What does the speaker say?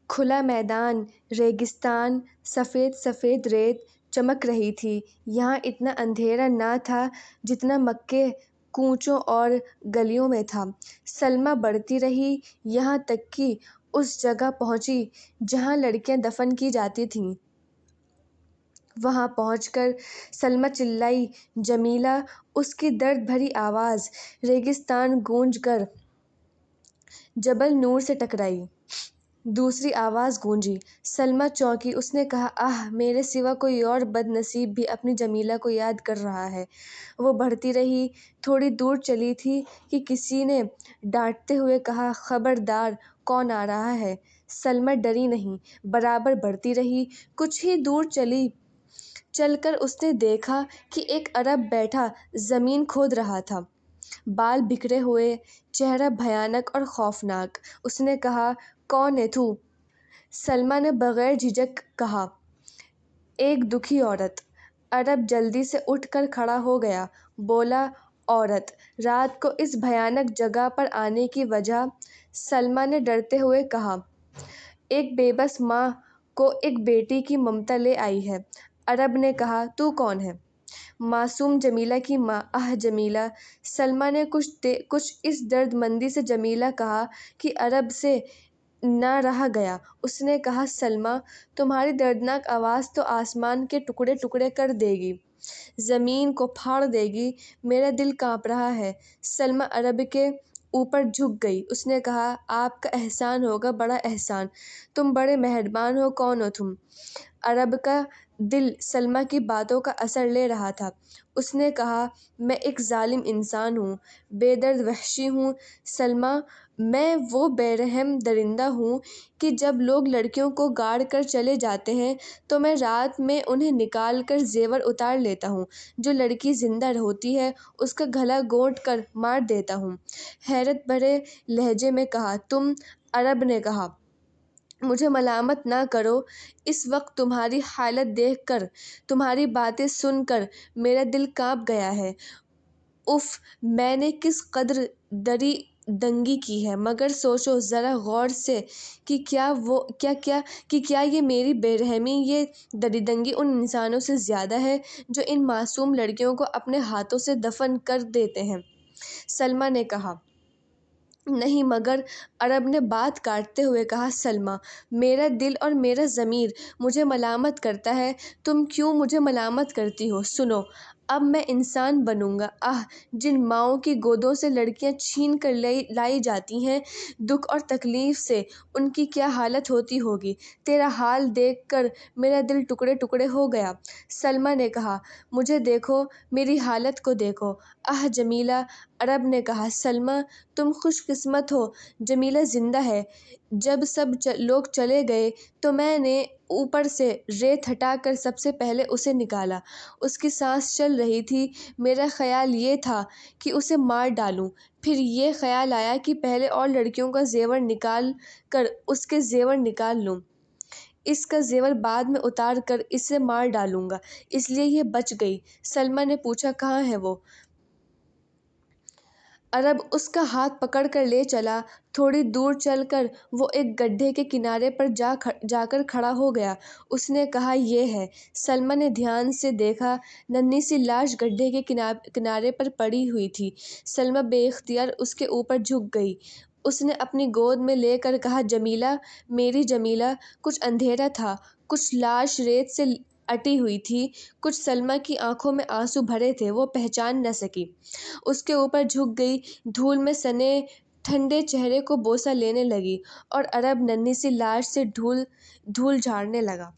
کھلا میدان، ریگستان، سفید سفید ریت چمک رہی تھی۔ یہاں اتنا اندھیرا نہ تھا جتنا مکے کوچوں اور گلیوں میں تھا۔ سلمیٰ بڑھتی رہی، یہاں تک کہ اس جگہ پہنچی جہاں لڑکیاں دفن کی جاتی تھیں۔ وہاں پہنچ کر سلمیٰ چلائی، جمیلہ! اس کی درد بھری آواز ریگستان گونج کر جبل نور سے ٹکرائی۔ دوسری آواز گونجی۔ سلمیٰ چونکی۔ اس نے کہا، آہ! میرے سوا کوئی اور بد نصیب بھی اپنی جمیلہ کو یاد کر رہا ہے۔ وہ بڑھتی رہی، تھوڑی دور چلی تھی کہ کسی نے ڈانٹتے ہوئے کہا، خبردار! کون آ رہا ہے؟ سلمیٰ ڈری نہیں، برابر بڑھتی رہی۔ کچھ ہی دور چل کر اس نے دیکھا کہ ایک عرب بیٹھا زمین کھود رہا تھا، بال بکھرے ہوئے، چہرہ بھیانک اور خوفناک۔ اس نے کہا، کون ہے تو؟ سلمیٰ نے بغیر جھجک کہا، ایک دکھی عورت۔ عرب جلدی سے اٹھ کر کھڑا ہو گیا، بولا، عورت! رات کو اس بھیانک جگہ پر آنے کی وجہ؟ سلمیٰ نے ڈرتے ہوئے کہا، ایک بے بس ماں کو ایک بیٹی کی ممتا لے آئی ہے۔ عرب نے کہا، تو کون ہے؟ معصوم جمیلہ کی ماں۔ آہ جمیلہ! سلمیٰ نے کچھ اس درد مندی سے جمیلہ کہا کہ عرب سے نہ رہا گیا۔ اس نے کہا، سلمیٰ! تمہاری دردناک آواز تو آسمان کے ٹکڑے ٹکڑے کر دے گی، زمین کو پھاڑ دے گی، میرا دل کانپ رہا ہے۔ سلمیٰ عرب کے اوپر جھک گئی۔ اس نے کہا، آپ کا احسان ہوگا، بڑا احسان، تم بڑے مہربان ہو، کون ہو تم؟ عرب کا دل سلمیٰ کی باتوں کا اثر لے رہا تھا۔ اس نے کہا، میں ایک ظالم انسان ہوں، بے درد وحشی ہوں۔ سلمیٰ، میں وہ بے رحم درندہ ہوں کہ جب لوگ لڑکیوں کو گاڑ کر چلے جاتے ہیں تو میں رات میں انہیں نکال کر زیور اتار لیتا ہوں، جو لڑکی زندہ ہوتی ہے اس کا گلا گھونٹ کر مار دیتا ہوں۔ حیرت بھرے لہجے میں کہا، تم؟ عرب نے کہا، مجھے ملامت نہ کرو، اس وقت تمہاری حالت دیکھ کر، تمہاری باتیں سن کر میرا دل کانپ گیا ہے۔ اف، میں نے کس قدر دری دنگی کی ہے، مگر سوچو ذرا غور سے کہ کیا یہ میری بے رحمی، یہ دریدنگی ان انسانوں سے زیادہ ہے جو ان معصوم لڑکیوں کو اپنے ہاتھوں سے دفن کر دیتے ہیں؟ سلمیٰ نے کہا، نہیں مگر۔ عرب نے بات کاٹتے ہوئے کہا، سلمیٰ! میرا دل اور میرا ضمیر مجھے ملامت کرتا ہے۔ تم کیوں مجھے ملامت کرتی ہو؟ سنو، اب میں انسان بنوں گا۔ آہ! جن ماؤں کی گودوں سے لڑکیاں چھین کر لائی جاتی ہیں، دکھ اور تکلیف سے ان کی کیا حالت ہوتی ہوگی، تیرا حال دیکھ کر میرا دل ٹکڑے ٹکڑے ہو گیا۔ سلمیٰ نے کہا، مجھے دیکھو، میری حالت کو دیکھو۔ آہ جمیلہ! عرب نے کہا، سلمیٰ تم خوش قسمت ہو، جمیلہ زندہ ہے۔ جب سب لوگ چلے گئے تو میں نے اوپر سے ریت ہٹا کر سب سے پہلے اسے نکالا۔ اس کی سانس چل رہی تھی۔ میرا خیال یہ تھا کہ اسے مار ڈالوں، پھر یہ خیال آیا کہ پہلے اور لڑکیوں کا زیور نکال کر اس کے زیور نکال لوں، اس کا زیور بعد میں اتار کر اسے مار ڈالوں گا، اس لیے یہ بچ گئی۔ سلمیٰ نے پوچھا، کہاں ہے وہ؟ عرب اس کا ہاتھ پکڑ کر لے چلا۔ تھوڑی دور چل کر وہ ایک گڈھے کے کنارے پر جا کر کھڑا ہو گیا۔ اس نے کہا، یہ ہے۔ سلمیٰ نے دھیان سے دیکھا، ننھی سی لاش گڈھے کے کنارے پر پڑی ہوئی تھی۔ سلمیٰ بے اختیار اس کے اوپر جھک گئی۔ اس نے اپنی گود میں لے کر کہا، جمیلہ! میری جمیلہ! کچھ اندھیرا تھا، کچھ لاش ریت سے اٹی ہوئی تھی، کچھ سلمیٰ کی آنکھوں میں آنسو بھرے تھے، وہ پہچان نہ سکی۔ اس کے اوپر جھک گئی، دھول میں سنے ٹھنڈے چہرے کو بوسہ لینے لگی، اور عرب ننھی سی لاش سے دھول جھاڑنے لگا۔